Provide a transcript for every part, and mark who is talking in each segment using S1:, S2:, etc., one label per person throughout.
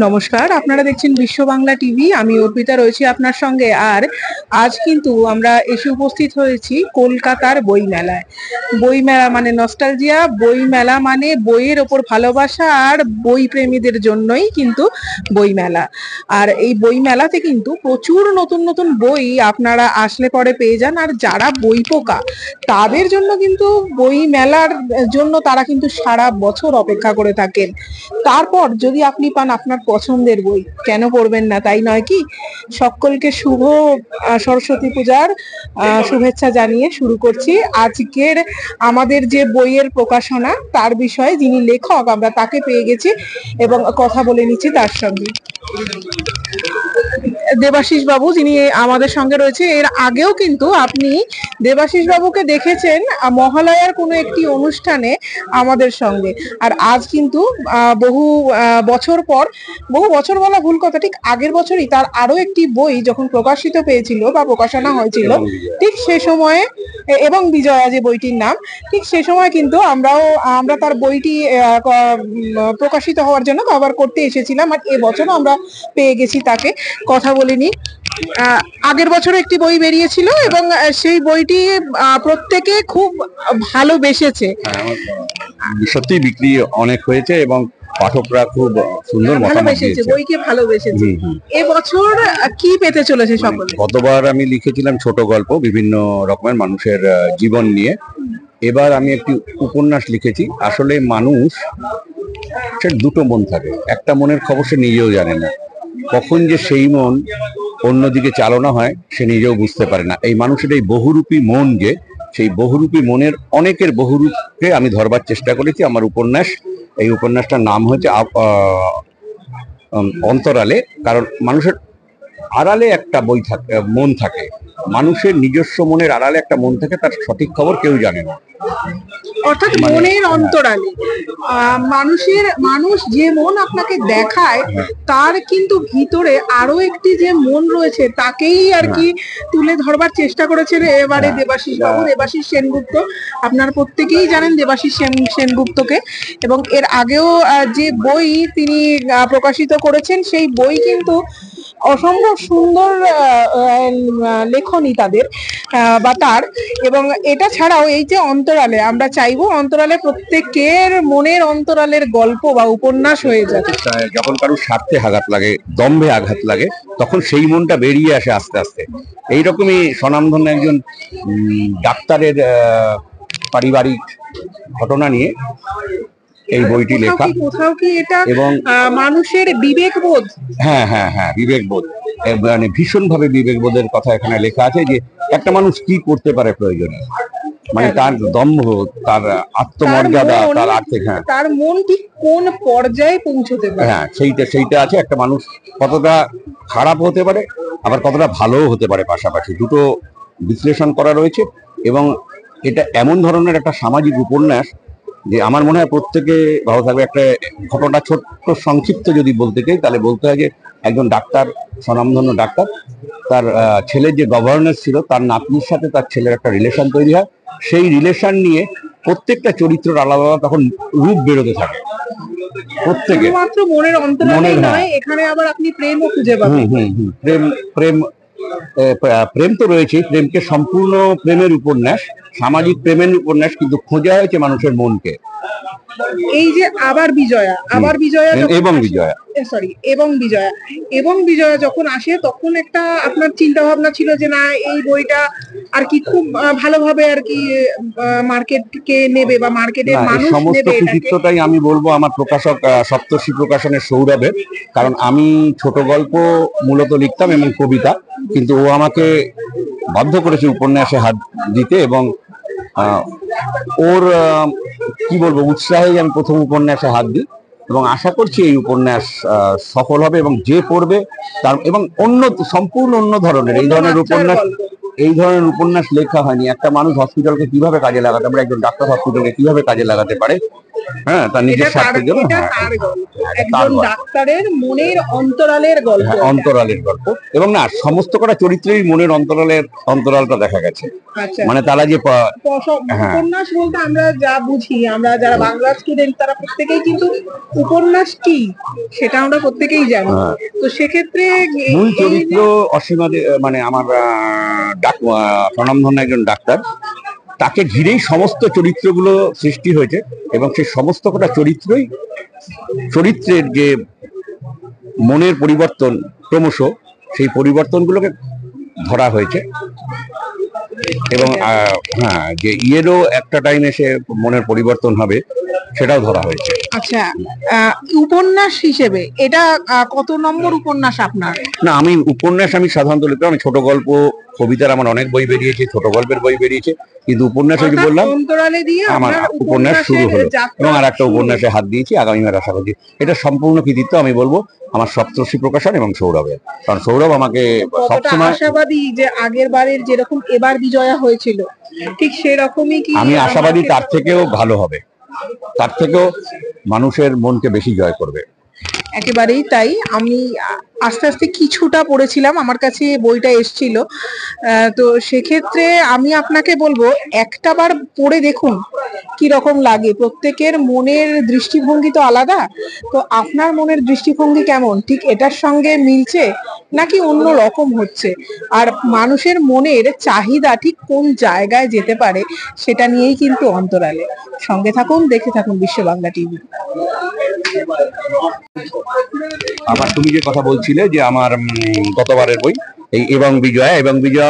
S1: নমস্কার, আপনারা দেখছেন বিশ্ব বাংলা টিভি। আমি অর্পিতা রয়েছি আপনার সঙ্গে। আর আজ কিন্তু আমরা এসে উপস্থিত হয়েছি কলকাতার বইমেলায়। বইমেলা মানে নস্টালজিয়া, বইমেলা মানে বইয়ের ওপর ভালোবাসা, আর বই প্রেমীদের জন্যই কিন্তু বইমেলা। আর এই বইমেলাতে কিন্তু প্রচুর নতুন নতুন বই আপনারা আসলে পরে পেয়ে যান। আর যারা বই পোকা তাদের জন্য কিন্তু বই মেলার জন্য তারা কিন্তু সারা বছর অপেক্ষা করে থাকেন। তারপর যদি আপনি পান আপনার পছন্দের বই, কেন পড়বেন না, তাই নয় কি? সকলকে শুভ সরস্বতী পূজার শুভেচ্ছা জানিয়ে শুরু করছি আজকের আমাদের যে বইয়ের প্রকাশনা তার বিষয়ে। যিনি লেখক আমরা তাকে পেয়ে গেছি এবং কথা বলে নিচ্ছি তার সঙ্গে। দেবাশিস বাবু যিনি আমাদের সঙ্গে রয়েছে, এর আগেও কিন্তু আপনি দেবাশিস বাবুকে দেখেছেন মহালয়ার কোনো একটি অনুষ্ঠানে আমাদের সঙ্গে। আর আজ কিন্তু বহু বছর পর, বহু বছর বলা ভুল কথা, ঠিক আগের বছরই তার আরো একটি বই যখন প্রকাশিত পেয়েছিল বা প্রকাশনা হয়েছিল, ঠিক সে সময়ে এবং বিজয়া যে বইটির নাম, ঠিক সে সময় কিন্তু আমরা তার বইটি প্রকাশিত হওয়ার জন্য কভার করতে এসেছিলাম। আর এবছরও আমরা পেয়ে গেছি তাকে। কথা বলিনি, আগের বছর একটি বই বেরিয়েছিল এবং সেই বইটি প্রত্যেকে খুব ভালোবেসেছে।
S2: সত্যি বিক্রি অনেক হয়েছে এবং পাঠকরা খুব সুন্দর মতামত দিয়েছে,
S1: বইকে ভালোবেসেছে। এবছর কি পেতে চলেছে সকলে?
S2: গতবার আমি লিখেছিলাম ছোট গল্প বিভিন্ন রকমের মানুষের জীবন নিয়ে। এবার আমি একটি উপন্যাস লিখেছি। আসলে মানুষ সে দুটো মন থাকে, একটা মনের খবর সে নিজেও জানে না, কখন যে সেই মন অন্যদিকে চালনা হয় সে নিজেও বুঝতে পারে না। এই মানুষের এই বহুরূপী মন, যে সেই বহুরূপী মনের অনেকের বহুরূপকে আমি ধরবার চেষ্টা করেছি আমার উপন্যাস। এই উপন্যাসটার নাম হচ্ছে অন্তরালে। কারণ মানুষের আড়ালে একটা বই থাকে, মন থাকে। মানুষের নিজস্ব মনের আড়ালে একটা মন থাকে, তার সঠিক খবর কেউ জানে না।
S1: অর্থাৎ মনের অন্তরালে মানুষ যে মন আপনাকে দেখায়, তার কিন্তু ভিতরে আরো একটি যে মন রয়েছে তাকেই আর কি তুলে ধরবার চেষ্টা করেছেন এবারে দেবাশিস বাবু, দেবাশিস সেনগুপ্ত। আপনারা প্রত্যেকেই জানেন দেবাশিস সেনগুপ্তকে, এবং এর আগেও যে বই তিনি প্রকাশিত করেছেন সেই বই কিন্তু অসম্ভব সুন্দর লেখনী তাদের বা তার। এবং এটা ছাড়াও এই যে অন্তরালে, আমরা চাইবো অন্তরালে প্রত্যেকের মনের অন্তরালের গল্প বা উপন্যাস হয়ে যায়।
S2: যখন কারোর স্বার্থে আঘাত লাগে, দম্ভে আঘাত লাগে, তখন সেই মনটা বেরিয়ে আসে আস্তে আস্তে। এইরকমই স্বনামধন্য একজন ডাক্তারের পারিবারিক ঘটনা নিয়ে এই বইটি লেখা।
S1: কোথাও কি এটা এবং মানুষের বিবেকবোধ,
S2: হ্যাঁ হ্যাঁ হ্যাঁ বিবেকবোধ, মানে ভীষণভাবে বিবেকবোধের কথা এখানে লেখা আছে, যে একটা মানুষ কি করতে পারে প্রয়োজনে, মানে তার দম্ভ, তার আত্মমর্যাদা, তার আর্থিক, হ্যাঁ
S1: তার মন ঠিক কোন পর্যায়ে পৌঁছতে পারে,
S2: হ্যাঁ সেইটা আছে। একটা মানুষ কতটা খারাপ হতে পারে আবার কতটা ভালোও হতে পারে, পাশাপাশি দুটো বিশ্লেষণ করা রয়েছে। এবং এটা এমন ধরনের একটা সামাজিক উপন্যাস যে আমার মনে হয় প্রত্যেকে ভালো থাকবে। একটা ঘটনা ছোট্ট সংক্ষিপ্ত যদি বলতে চাই তাহলে বলতে হয় যে একজন ডাক্তার, স্বনামধন্য ডাক্তার, তার ছেলের যে গভর্নর ছিল তার নাতনির সাথে তার ছেলের একটা রিলেশন তৈরি হয়। সেই রিলেশন নিয়ে প্রত্যেকটা চরিত্রের আলাদা আলাদা তখন রূপ বেরোতে থাকে প্রত্যেকে।
S1: মাত্র মনের অন্তরালে নয়, এখানে আবার আপনি প্রেমও খুঁজে পাবেন।
S2: প্রেম প্রেম প্রেম তো রয়েছে, প্রেমকে সম্পূর্ণ প্রেমের উপন্যাস, সামাজিক প্রেমের উপন্যাস, কিন্তু খোঁজা হয়েছে মানুষের মনকে।
S1: এই যে আবার বিজয়া এবং বিজয়া যখন আসে তখন একটা আপনার চিন্তা ভাবনা ছিল যে না, এই বইটা আর কি খুব ভালোভাবে আর কি মার্কেটকে নেবে বা মার্কেটের মানুষ নেবে।
S2: সমস্ত কৃতিত্বটাই আমি বলবো আমার প্রকাশক সপ্তর্ষি প্রকাশনের সৌরভের। কারণ আমি ছোট গল্প মূলত লিখতাম এবং কবিতা, কিন্তু ও আমাকে বাধ্য করেছে উপন্যাসে হাত দিতে, এবং ওর কি বলবো উৎসাহে আমি প্রথম উপন্যাসে হাত দিই। এবং আশা করছি এই উপন্যাস সফল হবে এবং যে পড়বে তার, এবং সম্পূর্ণ অন্য ধরনের এই ধরনের উপন্যাস লেখা হয়নি। একটা মানুষ হসপিটালকে কিভাবে কাজে লাগাতে পারে, একজন ডাক্তার হসপিটালকে কিভাবে কাজে লাগাতে পারে, হ্যাঁ, তার নিজের স্বার্থের জন্য।
S1: এটা
S2: হ্যাঁ,
S1: তার গল্প,
S2: তার
S1: একজন
S2: গল্প।
S1: ডাক্তারের মনের অন্তরালের গল্প।
S2: হ্যাঁ,
S1: এটা।
S2: অন্তরালের গল্প। এবং না, সমস্ত কটা চরিত্রেই মনের অন্তরালটা দেখা গেছে।
S1: আচ্ছা,
S2: মানে তারা যে হ্যাঁ,
S1: উপন্যাস বলতে আমরা যা বুঝি, আমরা যারা বাংলা স্টুডেন্ট তারা প্রত্যেকেই কিন্তু উপন্যাস কি সেটা আমরা প্রত্যেকেই জানি।
S2: হ্যাঁ।
S1: তো সেক্ষেত্রে
S2: মূল
S1: এই
S2: চরিত্র অসীমা মানে আমার স্বনামধন্য একজন ডাক্তার, তাকে ঘিরেই সমস্ত চরিত্রগুলো সৃষ্টি হয়েছে এবং সেই সমস্ত কটা চরিত্রের যে মনের পরিবর্তন ক্রমশ, সেই পরিবর্তনগুলোকে ধরা হয়েছে। এবং হ্যাঁ, যে ইয়েরও একটা টাইম এসে মনের পরিবর্তন হবে সেটাও ধরা হয়েছে।
S1: আচ্ছা, উপন্যাস হিসেবে এটা কত নম্বর উপন্যাস আপনার?
S2: না, আমি সাধারণত লিখতাম। আমি ছোট গল্প, কবিতার আমার অনেক বই বেরিয়েছে, ছোট গল্পের বই বেরিয়েছে, কিন্তু উপন্যাস ওই যে
S1: অর্থাৎ
S2: বললাম
S1: অন্তরালে দিয়ে
S2: আমার
S1: আপনার
S2: উপন্যাস শুরু হলো
S1: যাত্রা
S2: এবং আর একটা
S1: শুরু।
S2: উপন্যাসে হাত দিয়েছি আগামীবার আশা করছি। এটা সম্পূর্ণ কৃতিত্ব আমি বলবো আমার সপ্তর্ষি প্রকাশন এবং সৌরভের। কারণ সৌরভ আমাকে
S1: কতটা
S2: সবসময়,
S1: আশাবাদী যে আগের বারের যেরকম এবার বিজয়া হয়েছিল ঠিক সেরকমই কি?
S2: আমি আশাবাদী তার থেকেও ভালো হবে, তার থেকেও মানুষের মনকে বেশি জয় করবে।
S1: একেবারেই তাই। আমি আস্তে আস্তে কিছুটা পড়েছিলাম, আমার কাছে বইটা এসেছিল। তো সেক্ষেত্রে আমি আপনাকে বলবো একটা বার পড়ে দেখুন কি রকম লাগে। প্রত্যেকের মনের দৃষ্টিভঙ্গি তো আলাদা। তো আপনার মনের দৃষ্টিভঙ্গি কেমন, ঠিক এটার সঙ্গে মিলছে নাকি অন্য রকম হচ্ছে? আর মানুষের মনের চাহিদা ঠিক কোন জায়গায় যেতে পারে সেটা নিয়েই কিন্তু অন্তরালে। সঙ্গে থাকুন, দেখে থাকুন বিশ্ব বাংলা টিভি।
S2: আবার তুমি যে কথা বলছিলে যে আমার গতবারের বই এই এবং বিজয়া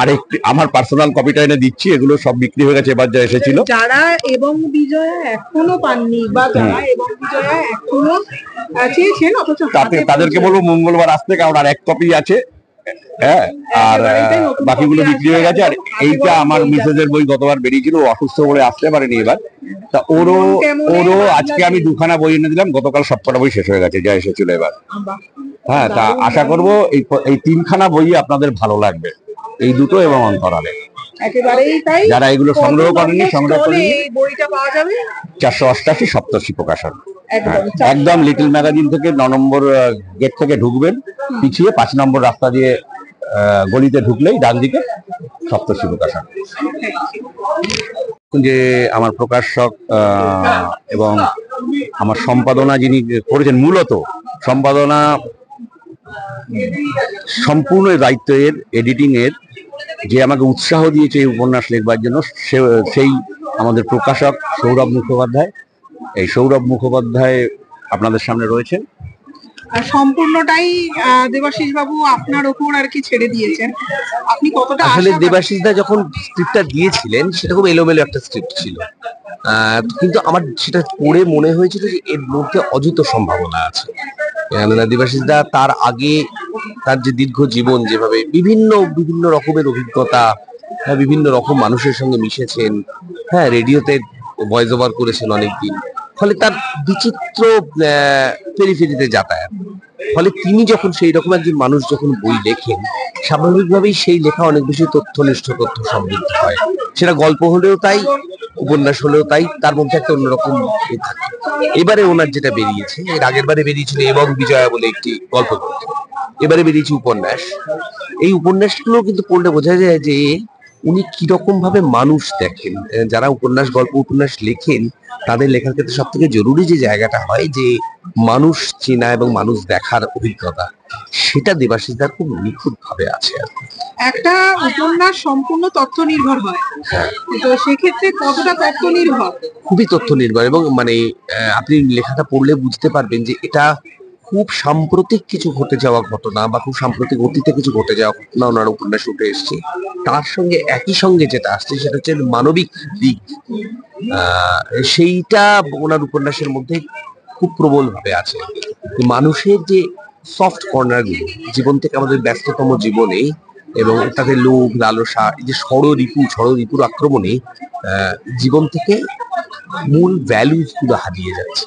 S2: আরেকটি আমার পার্সোনাল কপিটা এনে দিচ্ছি, এগুলো সব বিক্রি হয়ে গেছে এবার যা এসেছিল।
S1: যারা এবং বিজয়া এখনো পাননি বা যারা এবং বিজয়া এখনো চেয়েছেন অথচ
S2: তাদেরকে বলবো মঙ্গলবার আসতে, কারণ আর এক কপি আছে। হ্যাঁ, আর বাকিগুলো বিক্রি হয়ে গেছে। আর এইটা আমার মিসেসের বই, গতবার বেরিয়েছিল, ও অসুস্থ বলে আসতে পারেনি এবার। তা ওরও আজকে আমি দুখানা বই এনে দিলাম, গতকাল সবকটা বই শেষ হয়ে গেছে যা এসেছিল এবার। হ্যাঁ, তা আশা করবো এই তিনখানা বই আপনাদের ভালো লাগবে, এই দুটো এবং অন্তরালে।
S1: একেবারেই তাই।
S2: যারা এগুলো সংগ্রহ করেনি, সংগ্রহ করেনি।
S1: বইটা পাওয়া যাবে
S2: 488 সপ্তর্ষি প্রকাশন।
S1: একদম
S2: একদম লিটল ম্যাগাজিন থেকে 9 নম্বর গেট থেকে ঢুকবেন, পিছিয়ে 5 নম্বর রাস্তা দিয়ে গলিতে ঢুকলেই ডান দিকে সপ্তর্ষি প্রকাশন। যে আমার প্রকাশক এবং আমার সম্পাদনা যিনি করেছেন, মূলত সম্পাদনা সম্পূর্ণ দায়িত্বের, এডিটিং এর, যে আমাকে উৎসাহ দিয়েছে এই উপন্যাস লিখবার জন্য, সেই আমাদের প্রকাশক সৌরভ মুখোপাধ্যায়। এই সৌরভ মুখোপাধ্যায় আপনাদের সামনে রয়েছেন।
S1: আর সম্পূর্ণটাই দেবাশিস বাবু আপনার ওপর আর কি ছেড়ে দিয়েছেন। আপনি কতটা
S3: আসলে দেবাশিস দা যখন স্ক্রিপ্টটা দিয়েছিলেন সেটা খুব এলোমেলো একটা স্ক্রিপ্ট ছিল, কিন্তু আমার সেটা পড়ে মনে হয়েছিল যে এর মধ্যে অযুত সম্ভাবনা আছে। দেবাশিস দা তার আগে তার যে দীর্ঘ জীবন, যেভাবে বিভিন্ন বিভিন্ন রকমের অভিজ্ঞতা, বিভিন্ন রকম মানুষের সঙ্গে মিশেছেন, হ্যাঁ, রেডিওতে ভয়েস ওভার করেছেন অনেকদিন, ফলে তার বিচিত্র পেরিফেরিতে যাতায়াত। ফলে তিনি যখন সেই রকম একজন মানুষ যখন বই লেখেন, স্বাভাবিকভাবেই সেই লেখা অনেক বেশি তথ্যনিষ্ঠ, তথ্য সমৃদ্ধ হয়। সেটা গল্প হলেও তাই, উপন্যাস হলেও তাই, তার মধ্যে একটা অন্যরকম থাকে। এবারে ওনার যেটা বেরিয়েছে, এর আগের বারে বেরিয়েছিল এবং বিজয়া বলে একটি গল্প গ্রন্থ, এবারে বেরিয়েছে উপন্যাস। এই উপন্যাসগুলো কিন্তু পড়লে বোঝা যায় যে উনি কিরকম ভাবে মানুষ দেখেন। যারা উপন্যাস লেখেন, তাদের লেখার ক্ষেত্রে সব থেকে জরুরি যে জায়গাটা হয় যে মানুষ চেনা এবং মানুষ দেখার অভিজ্ঞতা, সেটা দেবাশিসদার খুব নিখুঁত ভাবে আছে আর কি।
S1: একটা উপন্যাস সম্পূর্ণ তথ্য নির্ভর হয়, তো সেক্ষেত্রে কতটা তথ্য নির্ভর?
S3: খুবই তথ্য নির্ভর। এবং মানে আপনি লেখাটা পড়লে বুঝতে পারবেন যে এটা খুব সাম্প্রতিক কিছু ঘটে যাওয়া ঘটনা বা খুব সাম্প্রতিক অতীতে কিছু ঘটে যাওয়া ঘটনা ওনার উপন্যাস উঠে এসছে। তার সঙ্গে একই সঙ্গে যেটা আসছে সেটা হচ্ছে মানবিক দিক, সেইটা ওনার উপন্যাসের মধ্যে খুব প্রবল ভাবে আছে। মানুষের যে সফট কর্নার গুলো জীবন থেকে, আমাদের ব্যস্ততম জীবনে, এবং তাদের লোভ লালসা, এই যে ষড় ঋতুর আক্রমণে জীবন থেকে মূল ভ্যালুস গুলো হারিয়ে যাচ্ছে।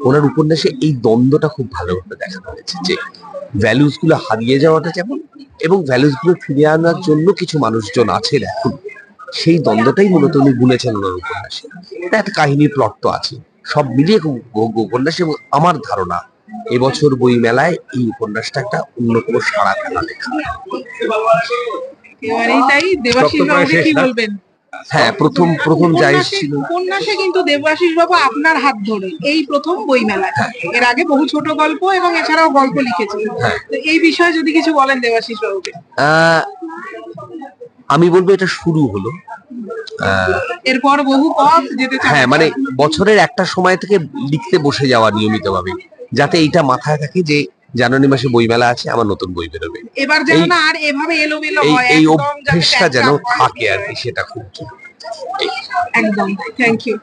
S3: ওনার উপন্যাসে এই দ্বন্দ্বটা খুব ভালোভাবে দেখানো হয়েছে, যে ভ্যালুস গুলো হারিয়ে যাওয়াটা যেমন, এবং ভ্যালুস গুলো ফিরিয়ে আনার জন্য কিছু মানুষজন আছেন এখন, সেই দ্বন্দ্বটাই মূলত উনি বুনেছেন ওনার উপন্যাসে। একটা কাহিনীর প্লট তো আছে, সব মিলিয়ে খুব উপন্যাস, এবং আমার ধারণা এবছর বই মেলায় এই উপন্যাসটা একটা অন্যতম সাড়া ফেলা লেখা।
S1: এবারেই তাই দেবাশিস বাবুকে কি বলবেন?
S3: হ্যাঁ, প্রথম যা এসেছিল
S1: উপন্যাসে কিন্তু দেবাশিস বাবু আপনার হাত ধরে এই প্রথম বই মেলায়, এর আগে বহু ছোট গল্প এবং এছাড়াও গল্প লিখেছিলেন। তো এই বিষয়ে যদি কিছু বলেন দেবাশিস বাবুকে।
S3: আমি বলবো এটা শুরু হলো,
S1: এরপর বহু পথ যেতে চান।
S3: হ্যাঁ মানে বছরের একটা সময় থেকে লিখতে বসে যাওয়া নিয়মিতভাবে, যাতে এইটা মাথায় থাকে যে জানুয়ারি মাসে বইমেলা আছে, আমার নতুন বই বেরোবে।
S1: এবার যেন না আর এভাবে এলোমেলো
S3: এই
S1: হয়,
S3: এই
S1: একদম যাতে
S3: অভ্যেসটা যেন
S1: প্যাঁচা হয়।
S3: থাকে আর কি, সেটা খুব
S1: একদম, থ্যাংক ইউ।